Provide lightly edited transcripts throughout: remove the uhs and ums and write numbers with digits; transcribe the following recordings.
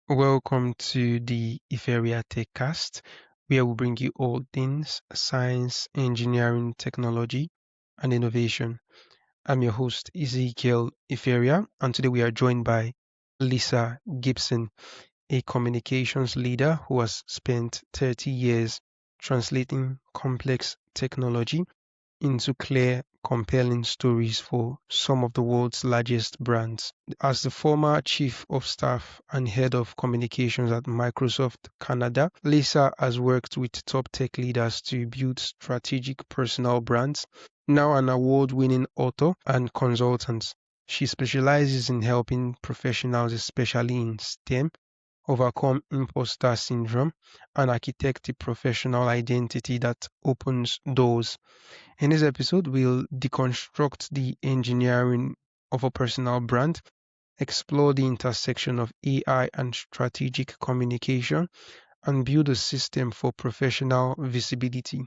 Welcome to the Iferia TechCast, where we bring you all things science, engineering, technology, and innovation. I'm your host, Ezekiel Iferia, and today we are joined by Lisa Gibson, a communications leader who has spent 30 years translating complex technology into clear, compelling stories for some of the world's largest brands. As the former chief of staff and head of communications at Microsoft Canada, Lisa has worked with top tech leaders to build strategic personal brands. Now an award-winning author and consultant, she specializes in helping professionals, especially in STEM, overcome imposter syndrome and architect a professional identity that opens doors. In this episode, we'll deconstruct the engineering of a personal brand, explore the intersection of AI and strategic communication, and build a system for professional visibility.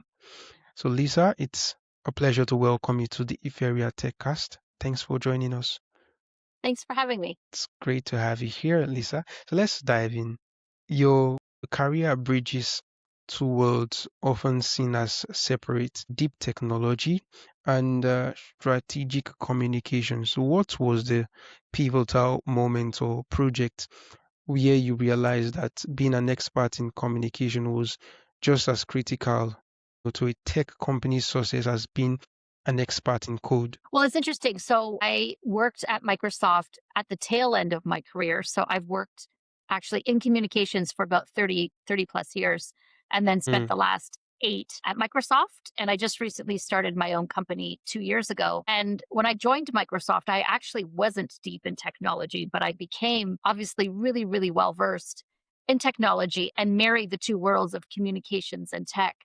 So, Lisa, it's a pleasure to welcome you to the Iferia TechCast. Thanks for joining us. Thanks for having me. It's great to have you here, Lisa. So let's dive in. Your career bridges two worlds often seen as separate: deep technology and strategic communication. So, what was the pivotal moment or project where you realized that being an expert in communication was just as critical to a tech company's success as being an expert in code? Well, it's interesting. So I worked at Microsoft at the tail end of my career. So I've worked actually in communications for about 30 plus years, and then spent Mm, the last 8 at Microsoft. And I just recently started my own company 2 years ago. And when I joined Microsoft, I actually wasn't deep in technology, but I became obviously really, really well versed in technology and married the two worlds of communications and tech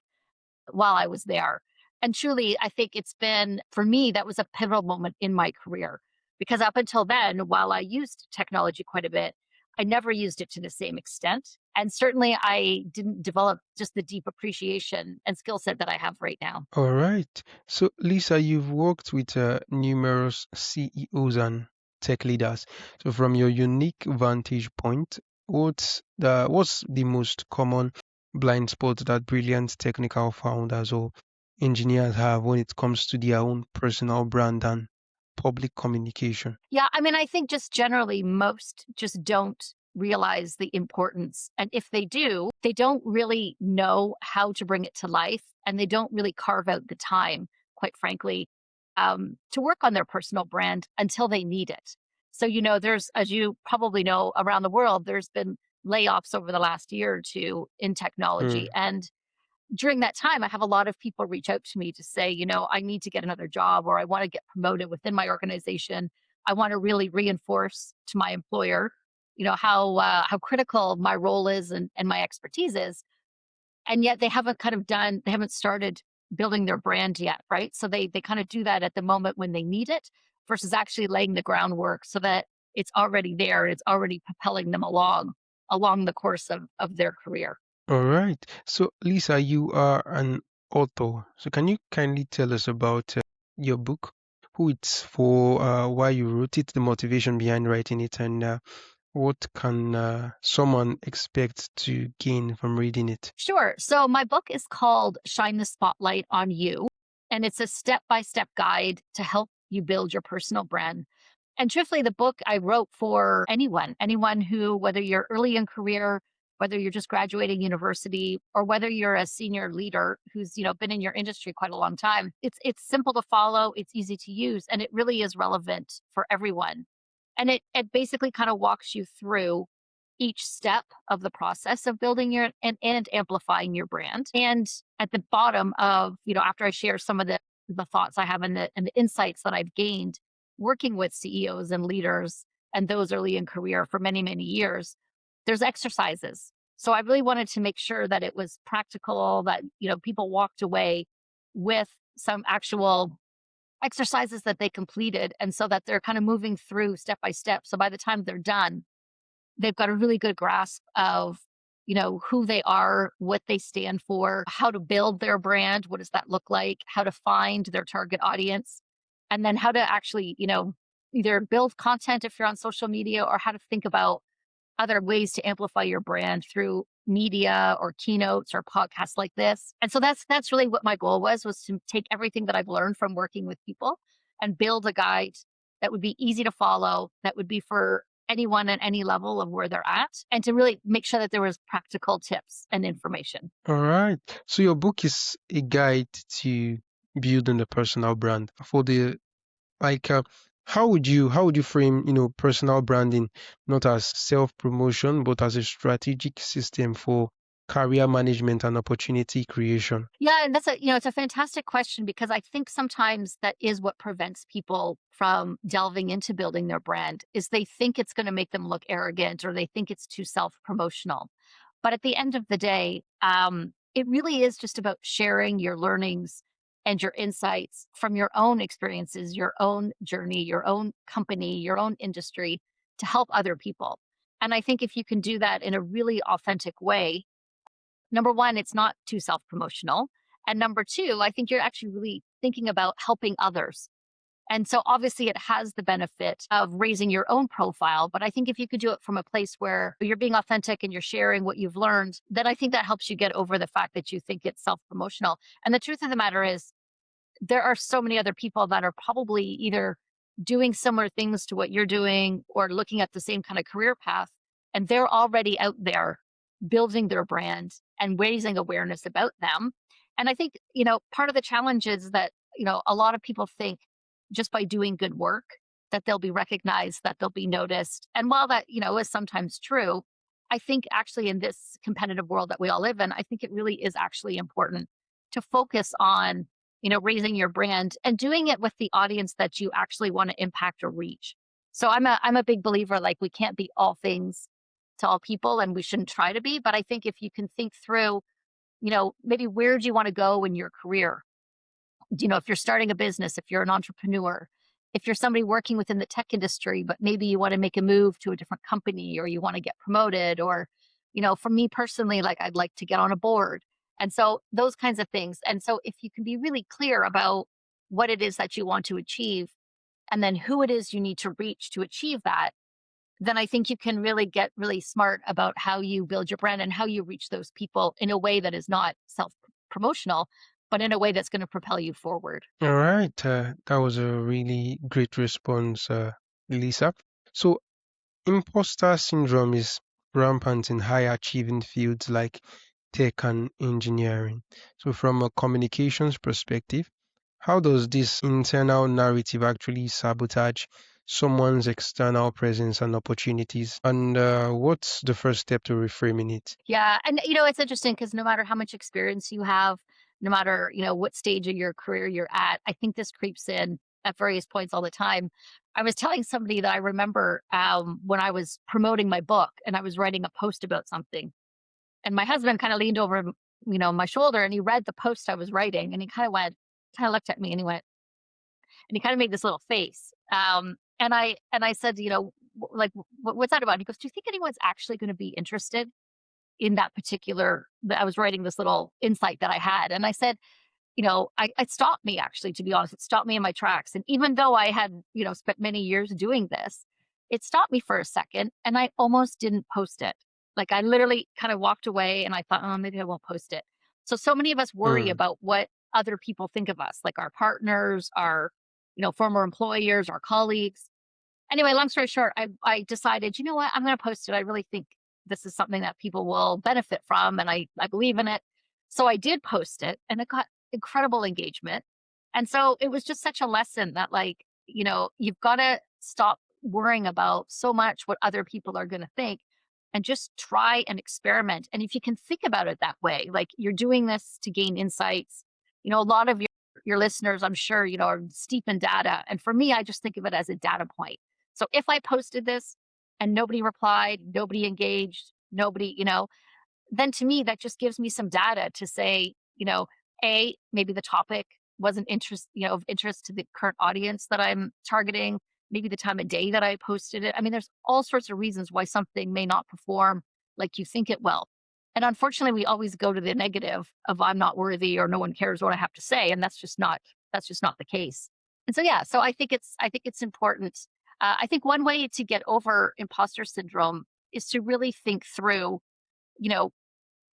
while I was there. And truly, I think it's been, for me, that was a pivotal moment in my career. Because up until then, while I used technology quite a bit, I never used it to the same extent. And certainly, I didn't develop just the deep appreciation and skill set that I have right now. all right. So, Lisa, you've worked with numerous CEOs and tech leaders. So, from your unique vantage point, what's the most common blind spot that brilliant technical founders or engineers have when it comes to their own personal brand and public communication? Yeah, I mean, I think just generally, most just don't realize the importance. And if they do, they don't really know how to bring it to life. And they don't really carve out the time, quite frankly, to work on their personal brand until they need it. So, there's, as you probably know, around the world, there's been layoffs over the last year or two in technology. Mm, And during that time, I have a lot of people reach out to me to say, I need to get another job, or I want to get promoted within my organization. I want to really reinforce to my employer, how critical my role is and my expertise is. And yet they haven't started building their brand yet, right? So they kind of do that at the moment when they need it versus actually laying the groundwork so that it's already there. It's already propelling them along the course of their career. all right. So, Lisa, you are an author. So, can you kindly tell us about your book, who it's for, why you wrote it, the motivation behind writing it, and what can someone expect to gain from reading it? Sure. So my book is called Shine the Spotlight on You, and it's a step by step guide to help you build your personal brand. And truthfully, the book I wrote for anyone who, whether you're early in career, whether you're just graduating university, or whether you're a senior leader who's been in your industry quite a long time. It's simple to follow, it's easy to use, and it really is relevant for everyone. And it basically kind of walks you through each step of the process of building and amplifying your brand. And at the bottom of, after I share some of the thoughts I have and the insights that I've gained working with CEOs and leaders and those early in career for many, many years, there's exercises. So I really wanted to make sure that it was practical, that, people walked away with some actual exercises that they completed. And so that they're kind of moving through step by step. So by the time they're done, they've got a really good grasp of, who they are, what they stand for, how to build their brand, what does that look like, how to find their target audience, and then how to actually, either build content if you're on social media, or how to think about other ways to amplify your brand through media or keynotes or podcasts like this. And so that's really what my goal was to take everything that I've learned from working with people and build a guide that would be easy to follow, that would be for anyone at any level of where they're at, and to really make sure that there was practical tips and information. All right. So your book is a guide to building a personal brand for the like how would you frame personal branding not as self promotion but as a strategic system for career management and opportunity creation? Yeah, and it's a fantastic question because I think sometimes that is what prevents people from delving into building their brand is they think it's going to make them look arrogant or they think it's too self-promotional. But at the end of the day, it really is just about sharing your learnings and your insights from your own experiences, your own journey, your own company, your own industry to help other people. And I think if you can do that in a really authentic way, number one, it's not too self promotional. And number two, I think you're actually really thinking about helping others. And so obviously it has the benefit of raising your own profile. But I think if you could do it from a place where you're being authentic and you're sharing what you've learned, then I think that helps you get over the fact that you think it's self promotional. And the truth of the matter is, there are so many other people that are probably either doing similar things to what you're doing or looking at the same kind of career path. And they're already out there building their brand and raising awareness about them. And I think, part of the challenge is that, a lot of people think just by doing good work that they'll be recognized, that they'll be noticed. And while that, is sometimes true, I think actually in this competitive world that we all live in, I think it really is actually important to focus on raising your brand and doing it with the audience that you actually want to impact or reach. So I'm a big believer, like we can't be all things to all people and we shouldn't try to be. But I think if you can think through, maybe where do you want to go in your career? If you're starting a business, if you're an entrepreneur, if you're somebody working within the tech industry, but maybe you want to make a move to a different company or you want to get promoted, or, for me personally, like I'd like to get on a board. And so those kinds of things. And so if you can be really clear about what it is that you want to achieve and then who it is you need to reach to achieve that, then I think you can really get really smart about how you build your brand and how you reach those people in a way that is not self promotional, but in a way that's going to propel you forward. All right. That was a really great response, Lisa. So imposter syndrome is rampant in high achieving fields like tech and engineering. So, from a communications perspective, how does this internal narrative actually sabotage someone's external presence and opportunities? And what's the first step to reframing it? Yeah. And, it's interesting because no matter how much experience you have, no matter, what stage of your career you're at, I think this creeps in at various points all the time. I was telling somebody that I remember when I was promoting my book and I was writing a post about something. And my husband kind of leaned over, my shoulder and he read the post I was writing and he kind of looked at me and and he kind of made this little face. And I said, what's that about? He goes, do you think anyone's actually going to be interested in that particular, that I was writing this little insight that I had? And I said, it stopped me actually, to be honest. It stopped me in my tracks. And even though I had, spent many years doing this, it stopped me for a second and I almost didn't post it. Like I literally kind of walked away and I thought, oh, maybe I won't post it. So many of us worry Hmm. about what other people think of us, like our partners, our, former employers, our colleagues. Anyway, long story short, I decided, you know what, I'm going to post it. I really think this is something that people will benefit from, and I believe in it. So I did post it, and it got incredible engagement. And so it was just such a lesson that, like, you've got to stop worrying about so much what other people are going to think, and just try and experiment. And if you can think about it that way, like you're doing this to gain insights, a lot of your listeners, I'm sure, are steep in data. And for me, I just think of it as a data point. So if I posted this and nobody replied, nobody engaged, nobody, then to me, that just gives me some data to say, maybe the topic wasn't of interest to the current audience that I'm targeting, maybe the time of day that I posted it. I mean, there's all sorts of reasons why something may not perform like you think it will. And unfortunately, we always go to the negative of I'm not worthy or no one cares what I have to say. And that's just not the case. And so, yeah, so I think it's important. I think one way to get over imposter syndrome is to really think through, you know,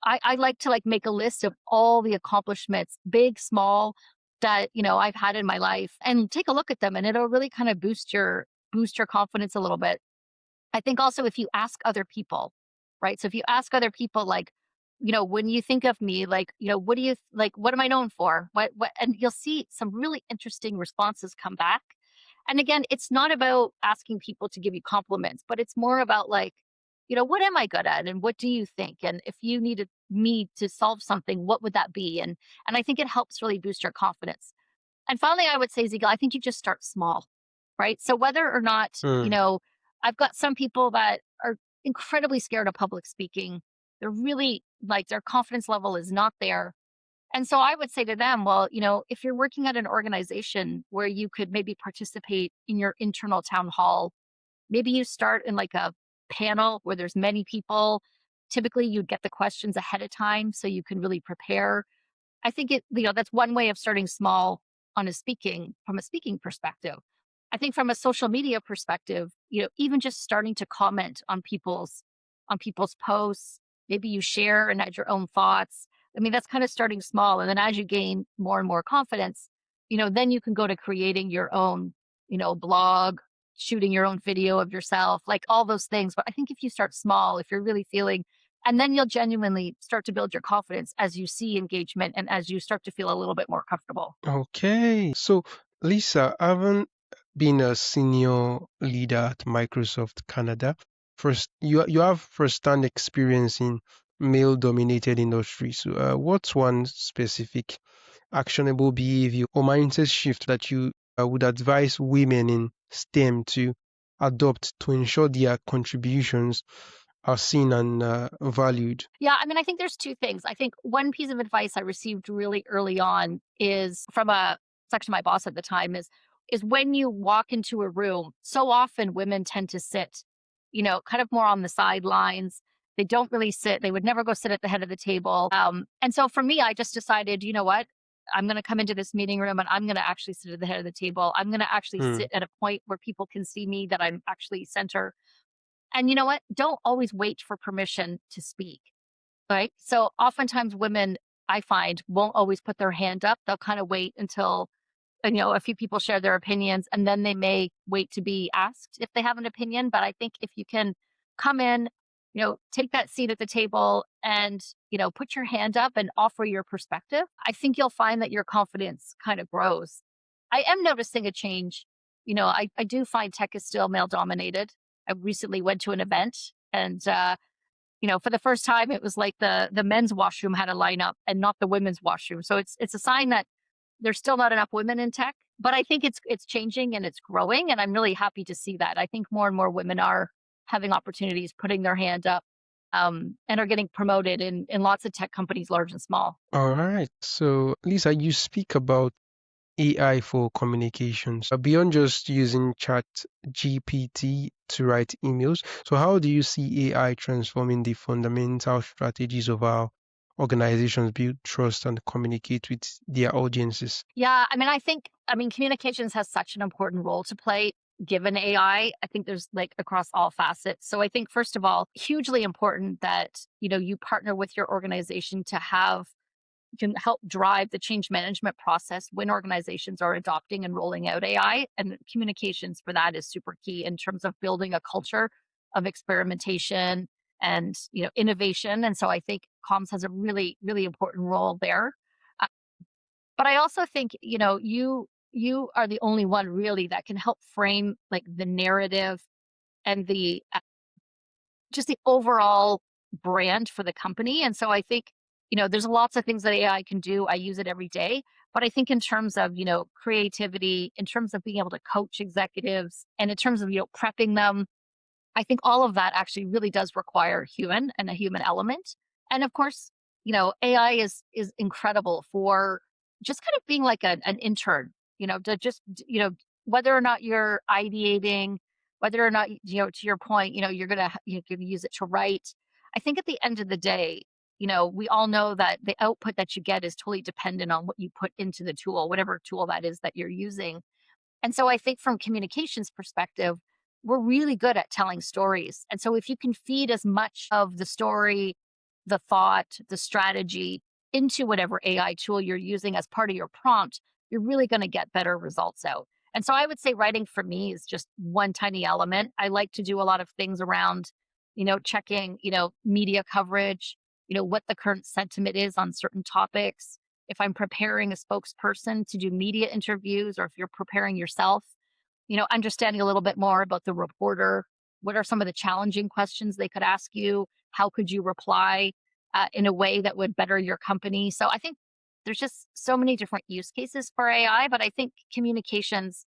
I like to like make a list of all the accomplishments, big, small, that, I've had in my life and take a look at them and it'll really kind of boost your confidence a little bit. I think also if you ask other people, right? So if you ask other people, like, when you think of me, like, what do you like? What am I known for? What? And you'll see some really interesting responses come back. And again, it's not about asking people to give you compliments, but it's more about like, what am I good at, and what do you think? And if you needed me to solve something, what would that be? And I think it helps really boost your confidence. And finally, I would say, Ezekiel, I think you just start small, right? So whether or not, Mm. I've got some people that are incredibly scared of public speaking. They're really like their confidence level is not there. And so I would say to them, well, if you're working at an organization where you could maybe participate in your internal town hall, maybe you start in like a panel where there's many people. Typically, you'd get the questions ahead of time so you can really prepare. I think that's one way of starting small from a speaking perspective. I think from a social media perspective, even just starting to comment on people's posts, maybe you share and add your own thoughts. I mean, that's kind of starting small. And then as you gain more and more confidence, then you can go to creating your own, blog, shooting your own video of yourself, like all those things. But I think if you start small, if you're really feeling, and then you'll genuinely start to build your confidence as you see engagement and as you start to feel a little bit more comfortable. Okay. So, Lisa, having been a senior leader at Microsoft Canada, first you have first-hand experience in male-dominated industries. So, what's one specific actionable behavior or mindset shift that you would advise women in STEM to adopt to ensure their contributions are seen and valued? Yeah, I mean, I think there's two things. I think one piece of advice I received really early on is from it's actually my boss at the time is when you walk into a room, so often women tend to sit, kind of more on the sidelines. They don't really sit. They would never go sit at the head of the table. And so for me, I just decided, you know what? I'm going to come into this meeting room and I'm going to actually sit at the head of the table. I'm going to actually Hmm. sit at a point where people can see me, that I'm actually center. And you know what? Don't always wait for permission to speak. Right? So oftentimes women, I find, won't always put their hand up. They'll kind of wait until, a few people share their opinions, and then they may wait to be asked if they have an opinion. But I think if you can come in, take that seat at the table and, put your hand up and offer your perspective, I think you'll find that your confidence kind of grows. I am noticing a change. I do find tech is still male dominated. I recently went to an event and, for the first time, it was like the men's washroom had a lineup and not the women's washroom. So it's a sign that there's still not enough women in tech, but I think it's changing and it's growing, and I'm really happy to see that. I think more and more women are having opportunities, putting their hand up, and are getting promoted in lots of tech companies, large and small. All right. So, Lisa, you speak about AI for communications beyond just using Chat GPT to write emails. So, how do you see AI transforming the fundamental strategies of our organizations build trust and communicate with their audiences? Yeah, I mean, communications has such an important role to play given AI. I think there's like across all facets. So I think first of all, hugely important that, you partner with your organization to have can help drive the change management process when organizations are adopting and rolling out AI. And communications for that is super key in terms of building a culture of experimentation and, innovation. And so I think comms has a really, really important role there. Uh, but I also think, you are the only one really that can help frame like the narrative and the just the overall brand for the company. And so I think, there's lots of things that AI can do. I use it every day. But I think in terms of, creativity, in terms of being able to coach executives, and in terms of, prepping them, I think all of that actually really does require human and a human element. And of course, AI is incredible for just kind of being like an intern, to just, whether or not you're ideating, whether or not, to your point, you're gonna use it to write. I think at the end of the day, we all know that the output that you get is totally dependent on what you put into the tool, whatever tool that is that you're using. And so I think from communications perspective, we're really good at telling stories. And so if you can feed as much of the story, the thought, the strategy into whatever AI tool you're using as part of your prompt, you're really going to get better results out. And so I would say writing for me is just one tiny element. I like to do a lot of things around, checking, media coverage, what the current sentiment is on certain topics. If I'm preparing a spokesperson to do media interviews, or if you're preparing yourself, understanding a little bit more about the reporter. What are some of the challenging questions they could ask you? How could you reply in a way that would better your company? So I think there's just so many different use cases for AI, but I think communications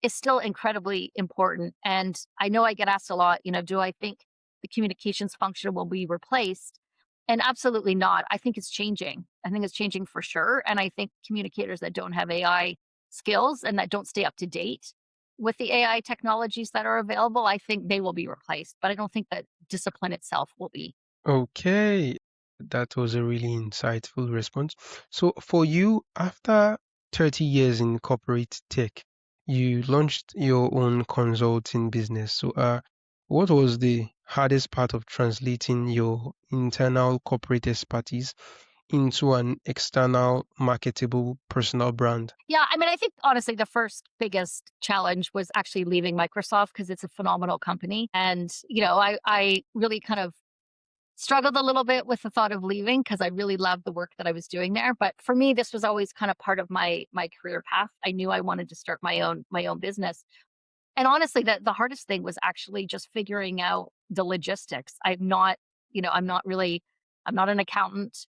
is still incredibly important. And I know I get asked a lot, do I think the communications function will be replaced? And absolutely not. I think it's changing. I think it's changing for sure. And I think communicators that don't have AI skills and that don't stay up to date with the AI technologies that are available, I think they will be replaced. But I don't think that discipline itself will be. Okay, that was a really insightful response. So, for you, after 30 years in corporate tech, you launched your own consulting business. So, what was the hardest part of translating your internal corporate expertise into an external marketable personal brand? Yeah, I mean, I think honestly, the first biggest challenge was actually leaving Microsoft because it's a phenomenal company. And, I really kind of struggled a little bit with the thought of leaving because I really loved the work that I was doing there. But for me, this was always kind of part of my career path. I knew I wanted to start my own business. And honestly, the hardest thing was actually just figuring out the logistics. I'm not an accountant.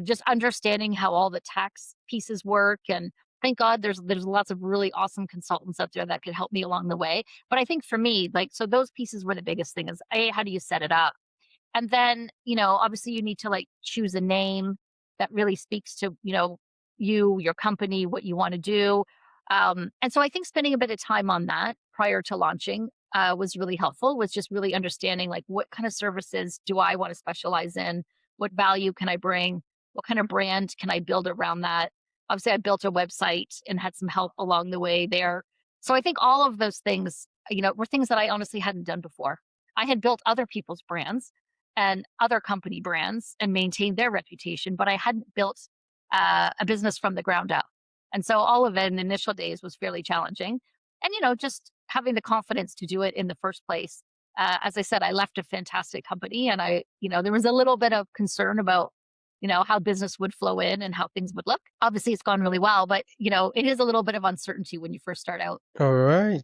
Just understanding how all the tax pieces work. And thank God there's lots of really awesome consultants out there that could help me along the way. But I think for me, like, so those pieces were the biggest thing is how do you set it up? And then, obviously you need to like choose a name that really speaks to, your company, what you want to do. And so I think spending a bit of time on that prior to launching was really helpful, was just really understanding like what kind of services do I want to specialize in? What value can I bring? What kind of brand can I build around that? Obviously, I built a website and had some help along the way there. So I think all of those things, were things that I honestly hadn't done before. I had built other people's brands and other company brands and maintained their reputation, but I hadn't built a business from the ground up. And so all of it in the initial days was fairly challenging. And, just having the confidence to do it in the first place. As I said, I left a fantastic company and there was a little bit of concern about, how business would flow in and how things would look. Obviously, it's gone really well, but, it is a little bit of uncertainty when you first start out. All right,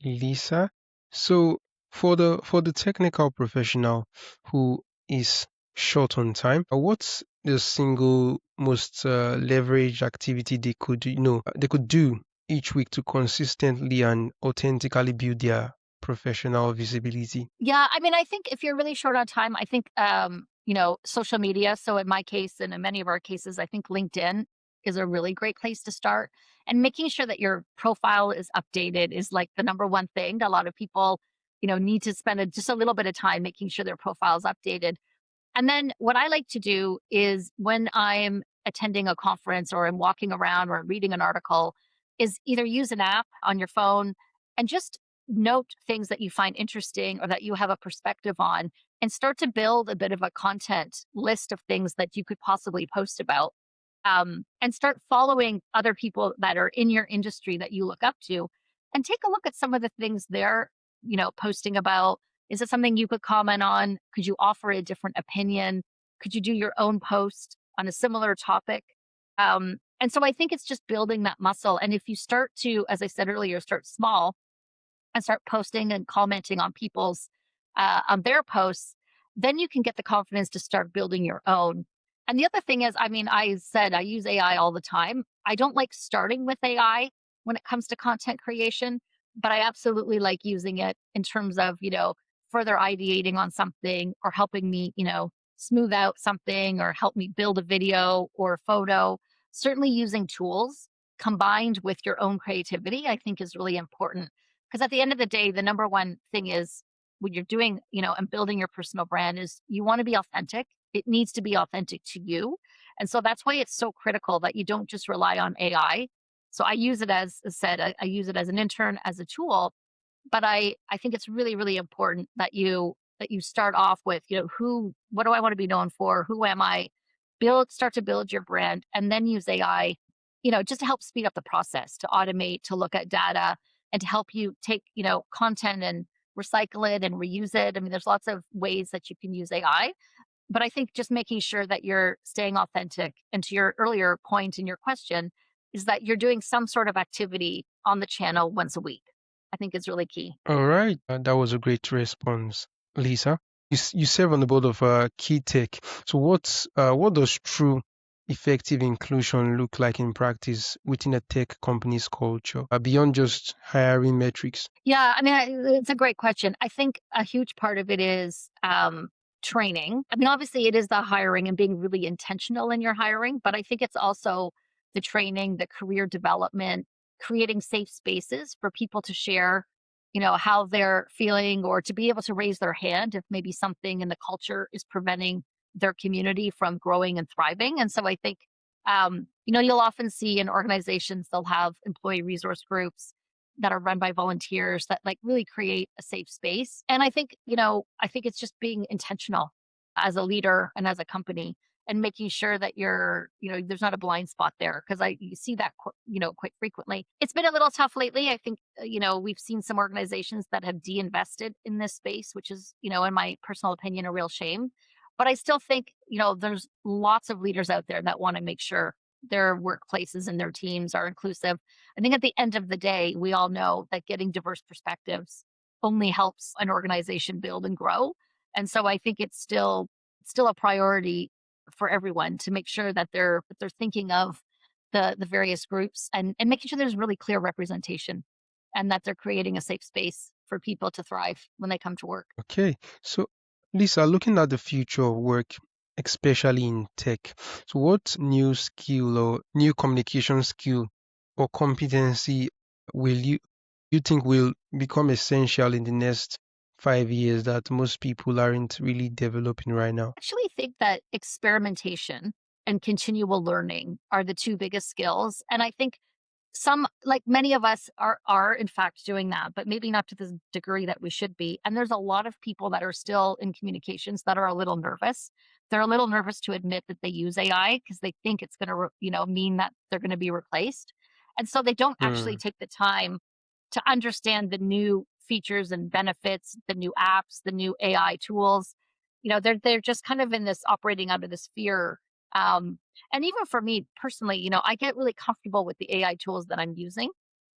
Lisa. So for the technical professional who is short on time, what's the single most leveraged activity they could do each week to consistently and authentically build their professional visibility? Yeah, I mean, I think if you're really short on time, I think social media. So in my case, and in many of our cases, I think LinkedIn is a really great place to start. And making sure that your profile is updated is like the number one thing. A lot of people, need to spend just a little bit of time making sure their profile is updated. And then what I like to do is when I'm attending a conference or I'm walking around or reading an article, is either use an app on your phone and just note things that you find interesting or that you have a perspective on and start to build a bit of a content list of things that you could possibly post about. And start following other people that are in your industry that you look up to and take a look at some of the things they're, posting about. Is it something you could comment on? Could you offer a different opinion? Could you do your own post on a similar topic? And so I think it's just building that muscle. And if you start to, as I said earlier, start small and start posting and commenting on people's on their posts, then you can get the confidence to start building your own. And the other thing is, I mean, I said I use AI all the time. I don't like starting with AI when it comes to content creation, but I absolutely like using it in terms of, further ideating on something or helping me, smooth out something or help me build a video or a photo. Certainly using tools combined with your own creativity, I think is really important. Because at the end of the day, the number one thing is when you're doing, and building your personal brand is you want to be authentic. It needs to be authentic to you. And so that's why it's so critical that you don't just rely on AI. So I use it as I said, I use it as an intern, as a tool, But I think it's really, really important that you start off with, what do I want to be known for? Who am I? Start to build your brand and then use AI, just to help speed up the process, to automate, to look at data and to help you take, content and recycle it and reuse it. I mean, there's lots of ways that you can use AI, but I think just making sure that you're staying authentic. And to your earlier point in your question, is that you're doing some sort of activity on the channel once a week. I think is really key. All right, that was a great response, Lisa. You serve on the board of Key Tech. So what does true effective inclusion look like in practice within a tech company's culture, beyond just hiring metrics? Yeah, I mean, it's a great question. I think a huge part of it is training. I mean, obviously, it is the hiring and being really intentional in your hiring, but I think it's also the training, the career development, creating safe spaces for people to share, how they're feeling or to be able to raise their hand if maybe something in the culture is preventing their community from growing and thriving. And so I think, you'll often see in organizations, they'll have employee resource groups that are run by volunteers that like really create a safe space. And I think it's just being intentional as a leader and as a company and making sure that there's not a blind spot there because you see that quite frequently. It's been a little tough lately. I think we've seen some organizations that have de-invested in this space, which is in my personal opinion a real shame. But I still think there's lots of leaders out there that want to make sure their workplaces and their teams are inclusive. I think at the end of the day, we all know that getting diverse perspectives only helps an organization build and grow. And so I think it's still a priority for everyone to make sure that they're thinking of the various groups and making sure there's really clear representation and that they're creating a safe space for people to thrive when they come to work. Okay, so Lisa, looking at the future of work, especially in tech, so what new skill or new communication skill or competency will you think will become essential in the next 5 years that most people aren't really developing right now? Actually think that experimentation and continual learning are the two biggest skills. And I think some like many of us are in fact doing that, but maybe not to the degree that we should be. And there's a lot of people that are still in communications that are a little nervous. They're a little nervous to admit that they use AI because they think it's going to mean that they're going to be replaced. And so they don't actually Mm, take the time to understand the new features and benefits, the new apps, the new AI tools. They're just kind of in this operating under this fear. Um, and even for me personally, I get really comfortable with the AI tools that I'm using,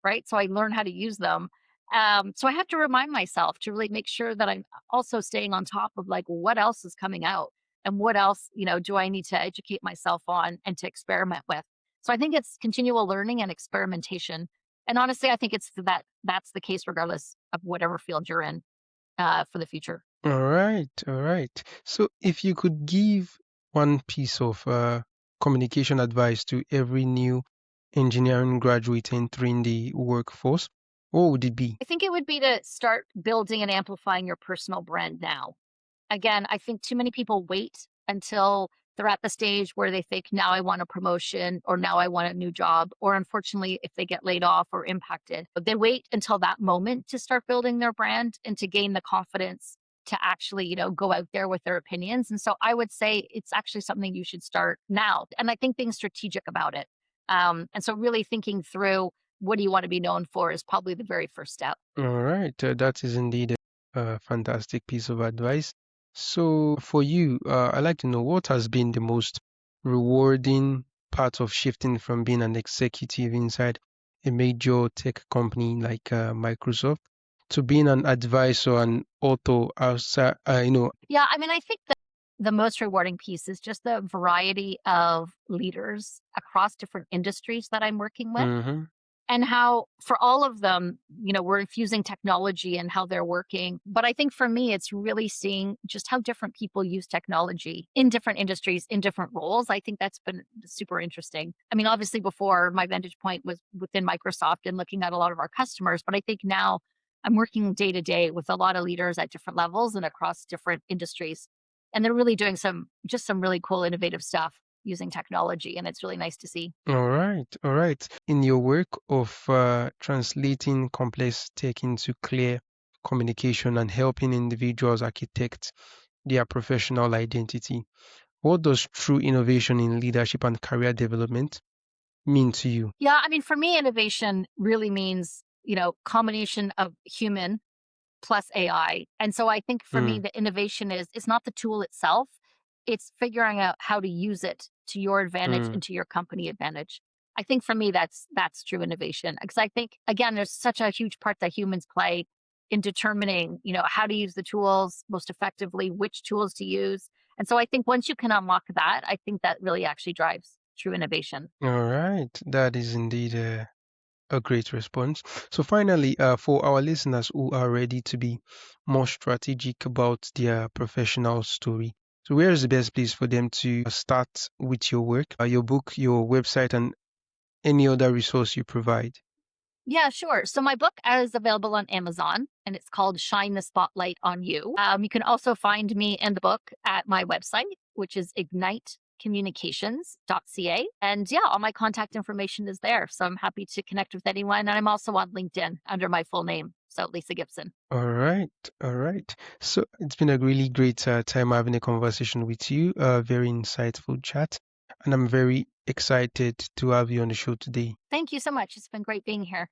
right? So I learn how to use them. So I have to remind myself to really make sure that I'm also staying on top of like what else is coming out and what else, do I need to educate myself on and to experiment with. So I think it's continual learning and experimentation. And honestly, I think that's the case regardless of whatever field you're in for the future. all right, all right. So if you could give one piece of communication advice to every new engineering graduate entering the workforce, what would it be? I think it would be to start building and amplifying your personal brand now. Again, I think too many people wait until they're at the stage where they think, now I want a promotion or now I want a new job. Or unfortunately, if they get laid off or impacted, but they wait until that moment to start building their brand and to gain the confidence to actually, go out there with their opinions. And so I would say it's actually something you should start now. And I think being strategic about it. And so really thinking through what do you want to be known for is probably the very first step. All right, that is indeed a fantastic piece of advice. So, for you, I'd like to know what has been the most rewarding part of shifting from being an executive inside a major tech company like Microsoft to being an advisor and author outside, Yeah, I mean, I think that the most rewarding piece is just the variety of leaders across different industries that I'm working with mhm. and how for all of them, we're infusing technology and how they're working. But I think for me, it's really seeing just how different people use technology in different industries, in different roles. I think that's been super interesting. I mean, obviously, before my vantage point was within Microsoft and looking at a lot of our customers, but I think now I'm working day to day with a lot of leaders at different levels and across different industries. And they're really doing some really cool, innovative stuff. using technology. And it's really nice to see. All right, all right. In your work of translating complex tech into clear communication and helping individuals architect their professional identity, what does true innovation in leadership and career development mean to you? Yeah, I mean, for me, innovation really means, combination of human plus AI. And so I think for me, Mm, the innovation is not the tool itself, it's figuring out how to use it to your advantage mm. and to your company advantage. I think for me, that's true innovation. Because I think again, there's such a huge part that humans play in determining, how to use the tools most effectively, which tools to use. And so I think once you can unlock that, I think that really actually drives true innovation. All right, that is indeed a great response. So, finally, for our listeners who are ready to be more strategic about their professional story, so where is the best place for them to start with your work, your book, your website, and any other resource you provide? Yeah, sure. So my book is available on Amazon and it's called Shine the Spotlight on You. You can also find me and the book at my website, which is ignitecommunications.ca. And yeah, all my contact information is there. So I'm happy to connect with anyone. And I'm also on LinkedIn under my full name. So Lisa Gibson. All right, all right. So it's been a really great time having a conversation with you, a very insightful chat, and I'm very excited to have you on the show today. Thank you so much. It's been great being here.